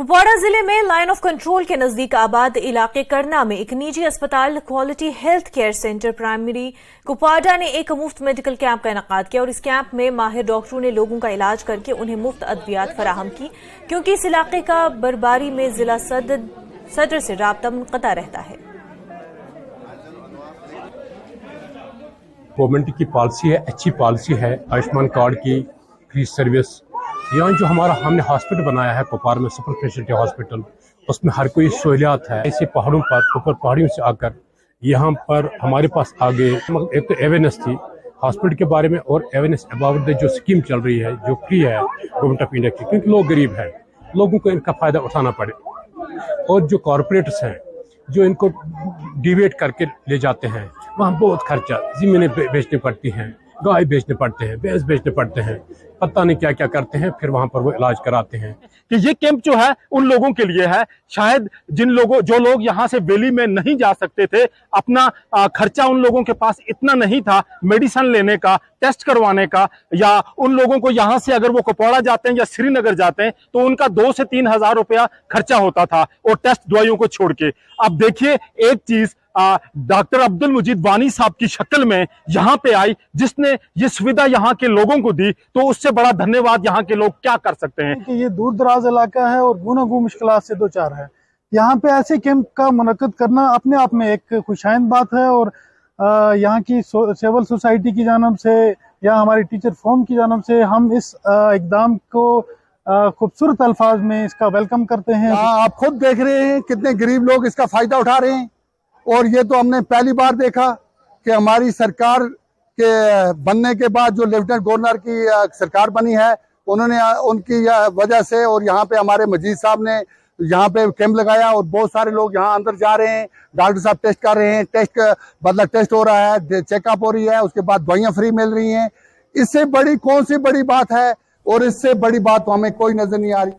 कुपवाड़ा जिले में line of control के नजदीक आबाद इलाके करना में एक निजी अस्पताल quality health care centre primary Kupwara ने एक मुफ्त मेडिकल कैंप का इनेकाद किया और इस कैंप में माहिर डॉक्टरों ने लोगों का इलाज करके उन्हें मुफ्त अद्वियात फराहम की, क्योंकि इस इलाके का बरबारी में जिला सदर से राब्ता मुनक़ता रहता है। गवर्नमेंट की पॉलिसी है, अच्छी पॉलिसी है, आयुष्मान कार्ड की फ्री सर्विस। यहाँ जो हमने हॉस्पिटल बनाया है कुपवाड़ा में, सुपर स्पेशलिटी हॉस्पिटल, उसमें हर कोई सहूलियात है। ऐसे पहाड़ों पर ऊपर पहाड़ियों से आकर यहाँ पर हमारे पास आगे एक तो अवेयरनेस थी हॉस्पिटल के बारे में और अवेयरनेस अबाउट द जो स्कीम चल रही है जो फ्री है गवर्नमेंट ऑफ इंडिया की, क्योंकि लोग गरीब हैं, लोगों को इनका फायदा उठाना पड़े। और जो कॉरपोरेट्स हैं जो इनको डिवेट करके ले जाते हैं, वहाँ बहुत खर्चा, ज़मीनें बेचनी पड़ती हैं, गाय बेचने पड़ते हैं, भैंस बेचने पड़ते हैं, पता नहीं क्या क्या करते हैं, फिर वहां पर वो इलाज कराते हैं। कि ये कैंप जो है उन लोगों के लिए है, शायद जो लोग यहाँ से वैली में नहीं जा सकते थे, अपना खर्चा उन लोगों के पास इतना नहीं था मेडिसिन लेने का, टेस्ट करवाने का, या उन लोगों को यहाँ से अगर वो कुपवाड़ा जाते हैं या श्रीनगर जाते हैं तो उनका 2 से 3 हजार रुपया खर्चा होता था, और टेस्ट दवाइयों को छोड़ के। अब देखिए एक चीज डॉक्टर अब्दुल मजीद वानी साहब की शक्ल में यहाँ पे आई, जिसने ये सुविधा यहाँ के लोगों को दी, तो उससे बड़ा धन्यवाद यहाँ के लोग क्या कर सकते हैं। कि ये दूर दराज इलाका है और गुनागू मुश्किलात से दो चार है, यहाँ पे ऐसे कैंप का मुनक्कद करना अपने आप में एक खुशाइंद बात है। और यहाँ की सिविल सोसाइटी की जानब से या हमारी टीचर फोरम की जानब से हम इस इकदाम को खूबसूरत अल्फाज में इसका वेलकम करते हैं। आप खुद देख रहे हैं कितने गरीब लोग इसका फायदा उठा रहे हैं, और ये तो हमने पहली बार देखा कि हमारी सरकार के बनने के बाद जो लेफ्टिनेंट गवर्नर की सरकार बनी है, उन्होंने उनकी वजह से, और यहाँ पे हमारे मजीद साहब ने यहाँ पे कैंप लगाया और बहुत सारे लोग यहाँ अंदर जा रहे हैं, डॉक्टर साहब टेस्ट कर रहे हैं, टेस्ट हो रहा है, चेकअप हो रही है, उसके बाद दवाइयाँ फ्री मिल रही हैं। इससे बड़ी कौन सी बड़ी बात है, और इससे बड़ी बात तो हमें कोई नजर नहीं आ रही।